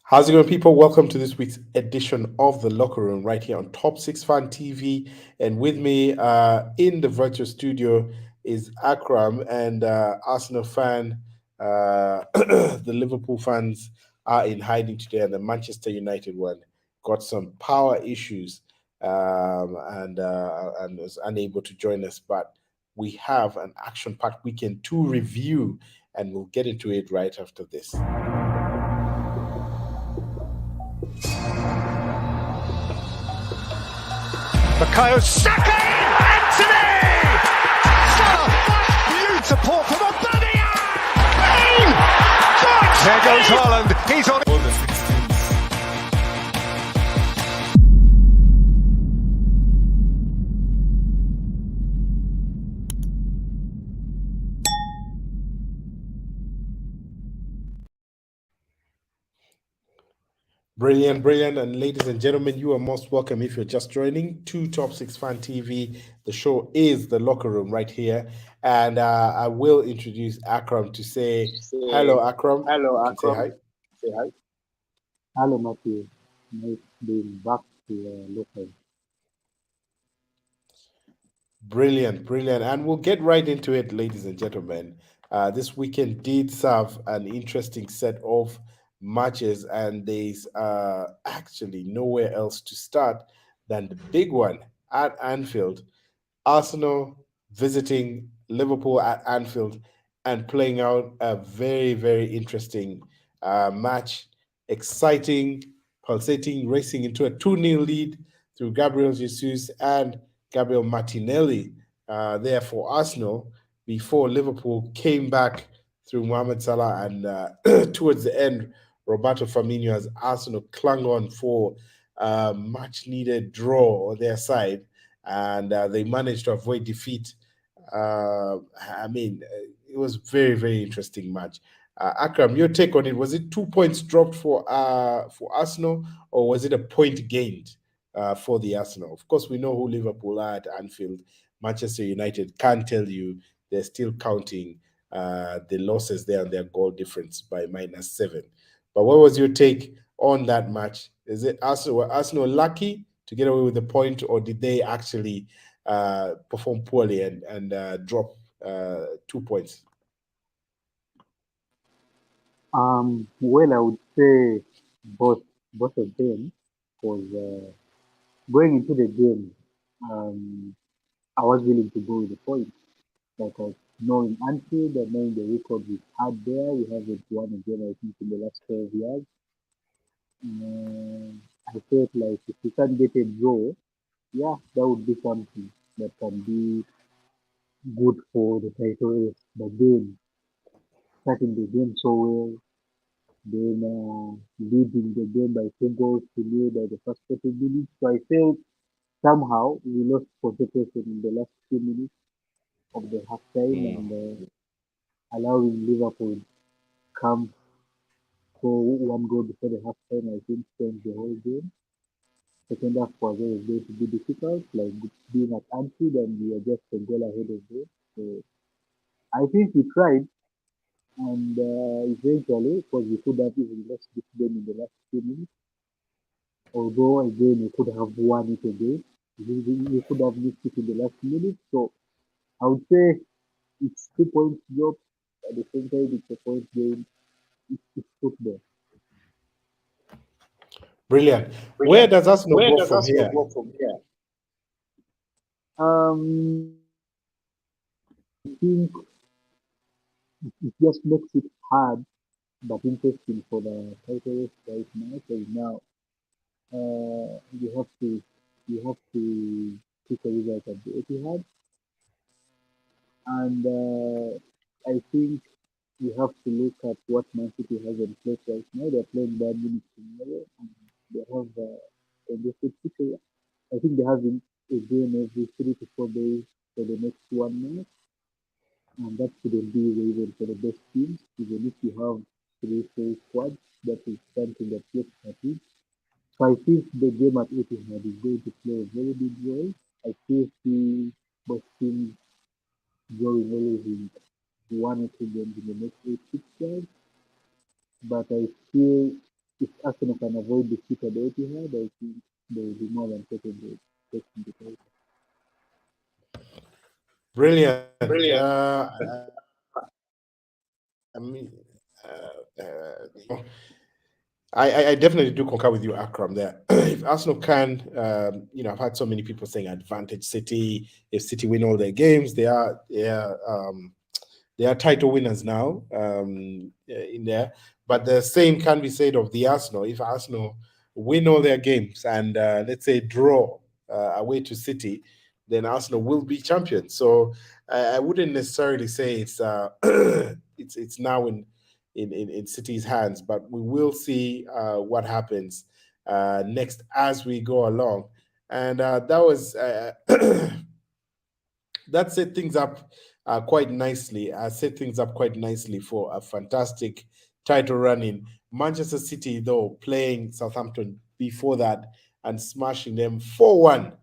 How's it going, people? Welcome to this week's edition of the Locker Room right here on Top 6 Fan TV. And with me in the virtual studio is Akram and Arsenal fan. The Liverpool fans are in hiding today, and the Manchester United one got some power issues and is unable to join us. But we have an action packed weekend to review, and we'll get into it right after this. Bukayo Saka! Anthony! Salah! Beautiful from a bunny! Bang! There goes Haaland. He's on. Brilliant, brilliant. And ladies and gentlemen, you are most welcome if you're just joining to Top 6 Fan TV. The show is The Locker Room right here. And I will introduce Akram to say hello, Akram. Hello, You can say Akram. hi. Say hi. Hello, Matthew. Nice being back to local. Brilliant, brilliant. And we'll get right into it, ladies and gentlemen. This weekend did serve an interesting set of matches, and there's actually nowhere else to start than the big one at Anfield. Arsenal visiting Liverpool at Anfield and playing out a very, very interesting match. Exciting, pulsating, racing into a 2-0 lead through Gabriel Jesus and Gabriel Martinelli there for Arsenal before Liverpool came back through Mohamed Salah and towards the end, Roberto Firmino as Arsenal clung on for a much needed draw on their side and they managed to avoid defeat. It was very, very interesting match. Akram, your take on it? Was it 2 points dropped for Arsenal, or was it a point gained for the Arsenal? Of course, we know who Liverpool are at Anfield. Manchester United can't tell you they're still counting the losses there and their goal difference by -7. But what was your take on that match? Is it Arsenal? Were Arsenal lucky to get away with the point, or did they actually perform poorly and drop 2 points? Well, I would say both both of them, because going into the game, um, I was willing to go with the point. Because knowing Anfield and knowing the record we've had there, we haven't won a game, I think, in the last 12 years. I felt like if we can get a draw, yeah, that would be something that can be good for the title race. But then starting the game so well, then leading the game by 2 goals to nil by the first 40 minutes. So I felt somehow we lost concentration in the last few minutes of the half time and Mm. allowing Liverpool come for 1 goal before the half time. I think changed the whole game. Second half was always going to be difficult, like being at Anfield and we are just a goal ahead of them. So I think we tried, and eventually, because we could have even lost this game in the last few minutes, although again we could have won it again, we could have missed it in the last minute. So I would say it's 2 points drop. At the same time, it's a point gain. It's football. Brilliant. Where Brilliant. does Arsenal Where go does from Arsenal here? go from here? I think it just makes it hard but interesting for the title race right now. Because now you have to pick a result at the Etihad, and I think you have to look at what Man City has in place right now. They're playing Bayern Munich tomorrow, and they have a good future. I think they have a game every 3 to 4 days for the next 1 month, and that shouldn't be even for the best teams. Even if you have three full squads, that is something that gets fatigue. So I think the game at Etihad is going to play a very big role. I still see both teams going always in 1 or 2 games in the next 8 fixtures, but I feel if Arsenal can avoid defeat at the Etihad, I think they will be more than capable of taking the title. Brilliant. I mean, I definitely do concur with you, Akram. There, if Arsenal can, I've had so many people saying advantage City. If City win all their games, they are title winners now in there. But the same can be said of the Arsenal. If Arsenal win all their games and let's say draw away to City, then Arsenal will be champions. So I wouldn't necessarily say it's it's now in City's hands, but we will see what happens next as we go along. And that was that set things up quite nicely. Set things up quite nicely for a fantastic title run in Manchester City, though playing Southampton before that and smashing them 4-1.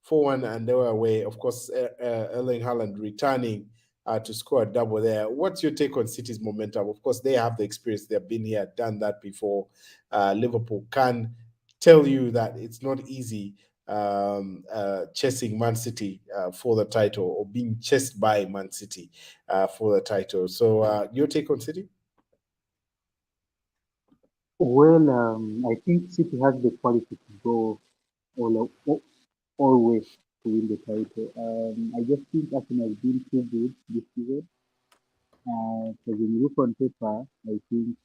4-1, and they were away. Of course, Erling Haaland returning to score a double there. What's your take on City's momentum? Of course, they have the experience. They've been here, done that before. Liverpool can tell you that it's not easy chasing Man City for the title, or being chased by Man City for the title. So, your take on City? Well, I think City has the quality to go all way to win the title. I just think Arsenal has been too good this season. Because when you look on paper, I think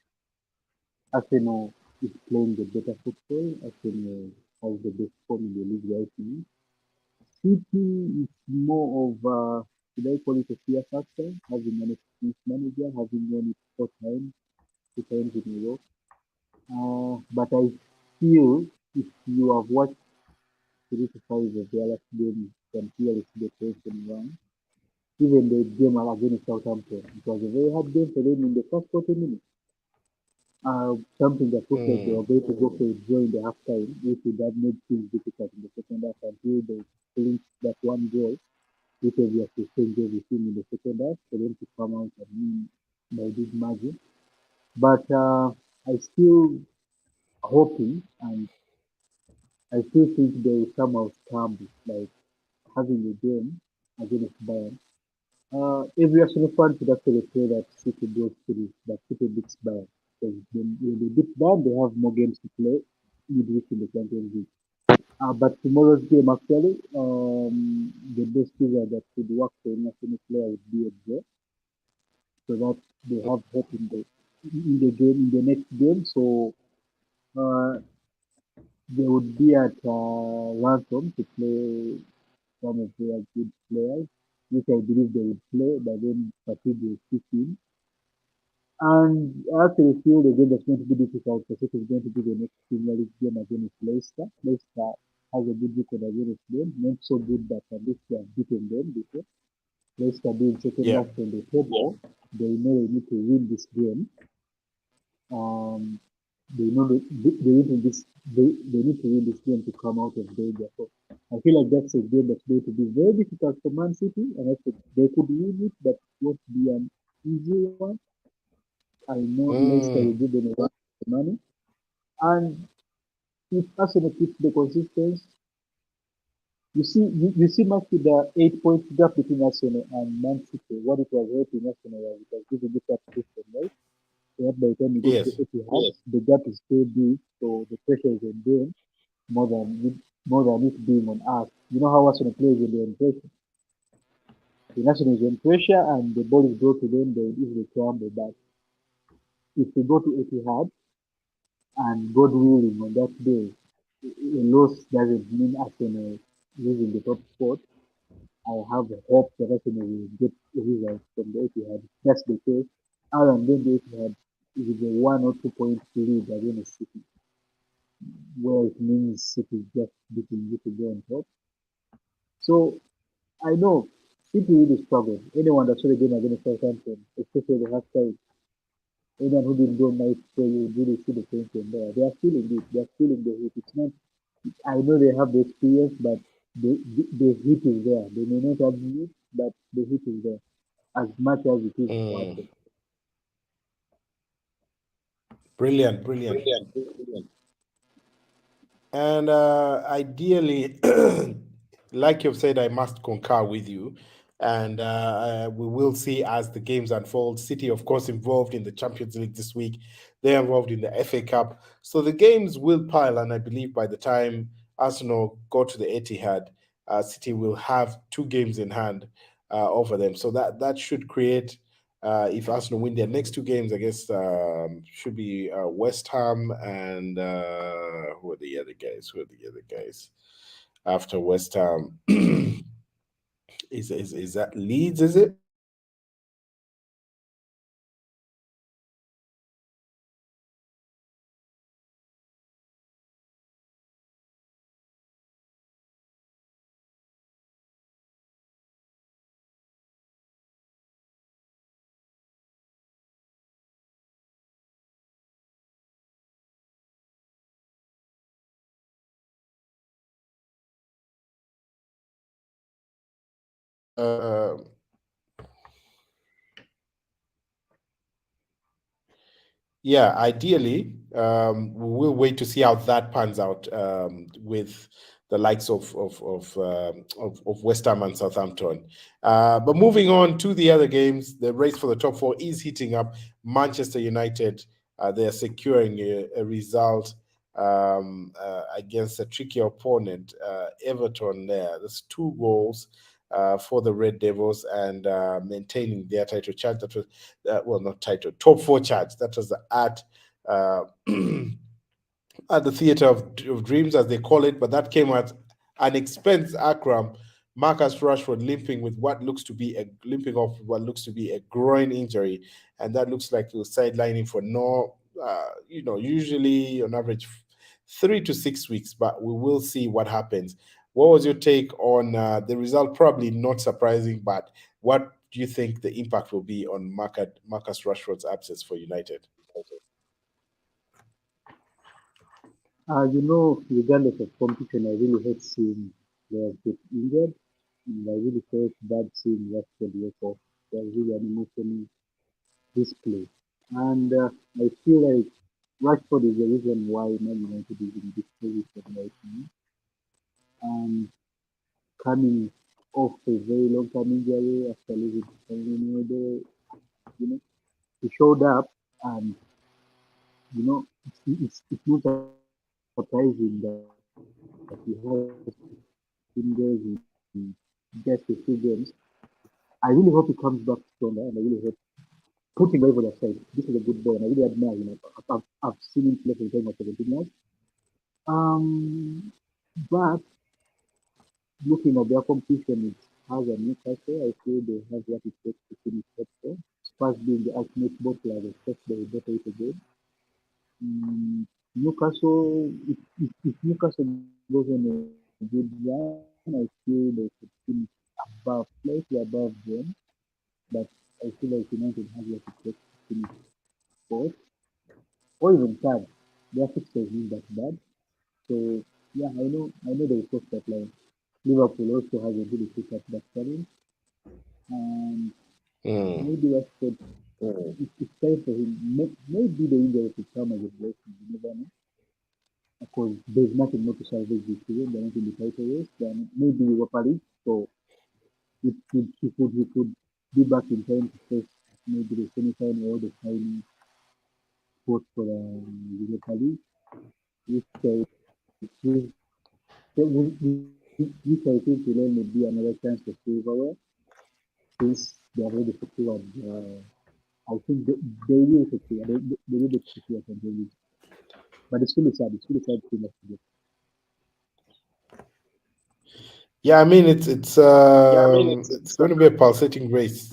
Arsenal is playing the better football. Arsenal has the best form in the league right now. City is more of should I call it a fear factor, having an experienced manager, having won it 4 times, 2 times in a row. But I feel if you have watched 3 to 5 of their last games, you can clearly see the tension around. Even the game against Southampton, it was a very hard game for them in the first 40 minutes. Something that looked like they were Mm, going to go for a draw in the half time, which would have made things difficult in the second half until they clinched that one goal, which obviously changed everything in the second half for them to come out and win by big margin. But I still hoping and I still think they will somehow stumble, like having a game against Bayern. Every Arsenal fan should actually pray that City goes through, that City beats Bayern. Because when they beat Bayern, they have more games to play midweek in the Champions League. But tomorrow's game, actually, the best figure that could work for an Arsenal player would be a draw, so that they have hope in the next game. So uh, they would be at ransom to play some of their good players, which I believe they would play, but then fatigue will kick in. And I actually feel the game that's going to be difficult for City is going to be the next Premier League game against Leicester. Leicester has a good record against them, not so good that at least they have beaten them before. Leicester being second yeah. last on the table, they know they need to win this game. Um, they know they need to they need to win this game to come out of danger. So I feel like that's a game that's going to be very difficult for Man City, and I think they could win it, but it won't be an easy one. I know Leicester will Mm, give them a lot of money, and if Arsenal keeps the consistency, you see much with the 8 point gap between Arsenal and Man City. What it was helping Arsenal was it was giving it that system, right? So that by the time you get to yes. Etihad, the gap is still big, so the pressure is on them more than it being on us. You know how Arsenal plays when they're in pressure. When Arsenal is in pressure and the ball is brought to them, they will easily crumble. But if we go to Etihad and God willing on that day, a loss doesn't mean Arsenal losing the top spot. I have hope that Arsenal will get a result from the Etihad. If that's the case. Other than the Etihad is a 1 or 2 point lead against City, where it means City just beating you to go on top. So I know City really struggled. Anyone that saw the game against Southampton, especially the half time, anyone who didn't go night play, you really see the tension there. They are feeling it. They are feeling the heat. It's not. I know they have the experience, but the heat is there. They may not have it, but the heat is there as much as it is for Mm. Arsenal. Brilliant, brilliant. And ideally, like you've said, I must concur with you. And we will see as the games unfold. City, of course, involved in the Champions League this week. They're involved in the FA Cup. So the games will pile. And I believe by the time Arsenal go to the Etihad, City will have two games in hand over them. So that should create, if Arsenal win their next two games, I guess should be West Ham and who are the other guys? Who are the other guys after West Ham? Is that Leeds? Is it? Uh, Yeah, ideally, we will wait to see how that pans out with the likes of West Ham and Southampton. But moving on to the other games, the race for the top four is heating up. Manchester United, they are securing a result against a tricky opponent, Everton. There's two goals for the Red Devils and maintaining their title charge. That was well, not title, top four charge. That was uh, at the Theatre of Dreams, as they call it, but that came at an expense. Akram, Marcus Rashford limping with what looks to be a limping off what looks to be a groin injury, and that looks like he'll sidelining for no, usually on average 3 to 6 weeks, but we will see what happens. What was your take on the result? Probably not surprising, but what do you think the impact will be on Marcus Rashford's absence for United? Regardless of competition, I really hate seeing players get injured. And I really felt bad seeing Rashford walk off. It was really an emotional display. And I feel like Rashford is the reason why Man United is in this position right now. And coming off a very long time injury after losing to Ronaldo, you know, he showed up and it's not surprising that he has 15 goals in just a few games. I really hope he comes back stronger, and I really hope, putting rival aside, this is a good boy, and I really admire him. I've seen him play for the time of 17 years. Um, but looking at their competition, it has a Newcastle. I feel they have what it takes to finish top four. Spurs being the ultimate bottler, of course, they will better it again. Newcastle, if Newcastle goes on a good run, I feel they could finish above, slightly above them. But I feel like United has what it takes to finish fourth or even third. Their fixtures isn't that bad. So yeah, I know they will cross that line. Liverpool also has a really pick up that challenge, and Hmm. maybe Rashford. It's time for him. Maybe the injury could come as a blessing. You never know. Of course, there's nothing more to salvage this season. They're not in the title race. Then maybe Europa League. So he could be back in time to face maybe the semi-final or the final spot for the Europa League, which which I think will only be another chance for silverware since they have already secured. I think they will secure. They will be secure from the league. But it's really sad. It's really sad to us to get. Yeah, I mean it's going to be a pulsating race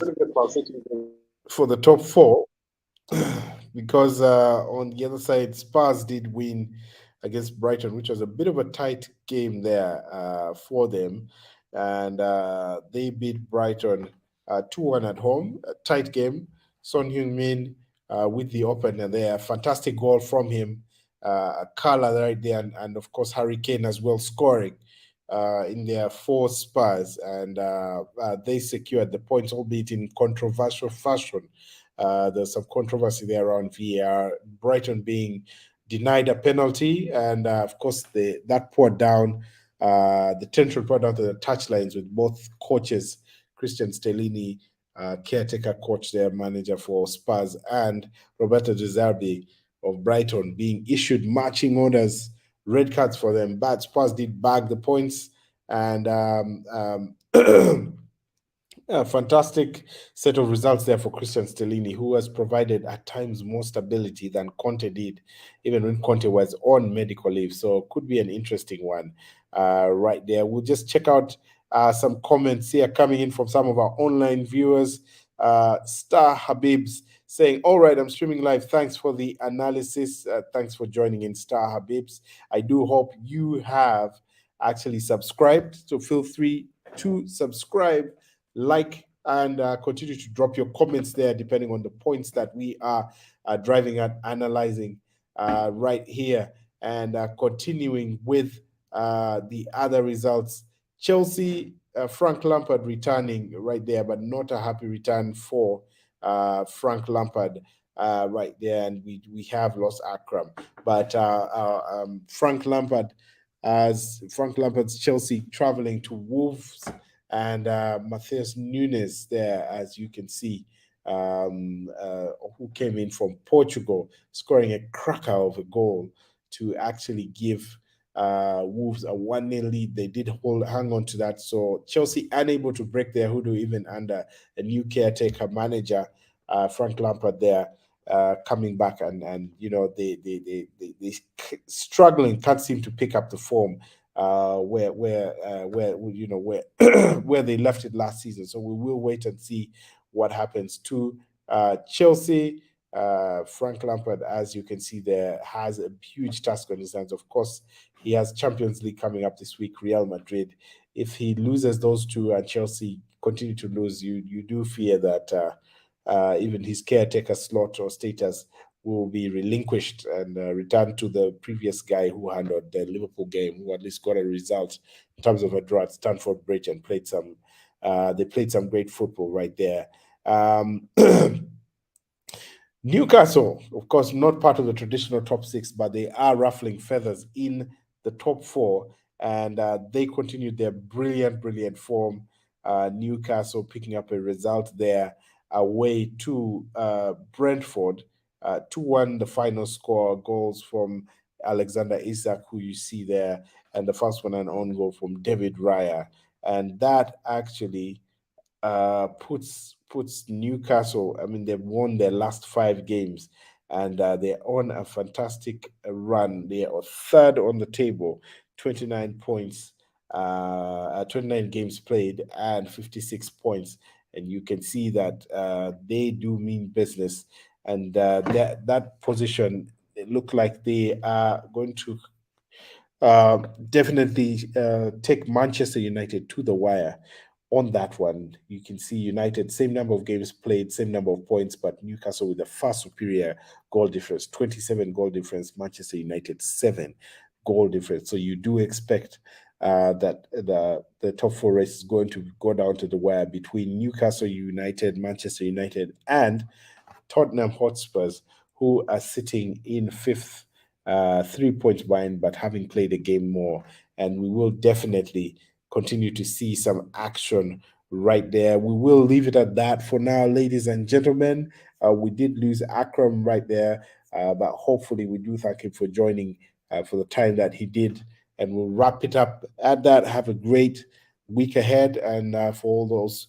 for the top four because on the other side, Spurs did win against Brighton, which was a bit of a tight game there for them, and they beat Brighton 2-1 at home. A tight game. Son Heung-min with the opener there, fantastic goal from him. Kala right there, and of course Harry Kane as well scoring in their four Spurs, and they secured the points, albeit in controversial fashion. There's some controversy there around VAR. Brighton being denied a penalty, and of course that poured down. The tension poured down to the touchlines with both coaches, Christian Stellini, caretaker coach, their manager for Spurs, and Roberto De Zerbi of Brighton being issued marching orders, red cards for them. But Spurs did bag the points, and a fantastic set of results there for Christian Stellini, who has provided at times more stability than Conte did, even when Conte was on medical leave. So could be an interesting one right there. We'll just check out some comments here coming in from some of our online viewers. Star Habibs saying, all right, I'm streaming live. Thanks for the analysis. Thanks for joining in, Star Habibs. I do hope you have actually subscribed. So feel free to subscribe, like, and continue to drop your comments there depending on the points that we are driving at, analyzing right here, and continuing with the other results. Chelsea, Frank Lampard returning right there, but not a happy return for Frank Lampard right there, and we have lost Akram. But Frank Lampard's Chelsea traveling to Wolves, and Matheus Nunes there, as you can see, who came in from Portugal, scoring a cracker of a goal to actually give Wolves a 1-0 lead. They did hang on to that. So Chelsea unable to break their hoodoo even under a new caretaker manager, Frank Lampard there. Coming back, and they struggling, can't seem to pick up the form where where they left it last season. So we will wait and see what happens to Chelsea. Frank Lampard, as you can see there, has a huge task on his hands. Of course, he has Champions League coming up this week, Real Madrid. If he loses those two and Chelsea continue to lose, you do fear that even his caretaker slot or status will be relinquished and returned to the previous guy who handled the Liverpool game, who at least got a result in terms of a draw at Stamford Bridge and played some. They played some great football right there. Newcastle, of course, not part of the traditional top six, but they are ruffling feathers in the top four, and they continued their brilliant form. Newcastle picking up a result there away to Brentford. 2-1 the final score, goals from Alexander Isak, who you see there, and the first one an own goal from David Raya. And that actually puts Newcastle. I mean, they've won their last 5 games, and they're on a fantastic run. They are third on the table, 29 points, 29 games played, and 56 points. And you can see that they do mean business, and that position, it look like they are going to definitely take Manchester United to the wire on that one. You can see United, same number of games played, same number of points, but Newcastle with a far superior goal difference, 27 goal difference, Manchester United 7 goal difference. So you do expect that the top four race is going to go down to the wire between Newcastle United, Manchester United, and Tottenham Hotspurs, who are sitting in fifth, 3 points behind, but having played a game more. And we will definitely continue to see some action right there. We will leave it at that for now, ladies and gentlemen. We did lose Akram right there, but hopefully we do thank him for joining for the time that he did. And we'll wrap it up at that. Have a great week ahead. And for all those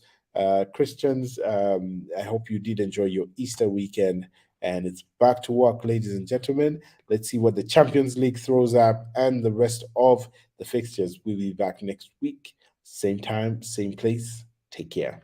Christians, I hope you did enjoy your Easter weekend. And it's back to work, ladies and gentlemen. Let's see what the Champions League throws up and the rest of the fixtures. We'll be back next week. Same time, same place. Take care.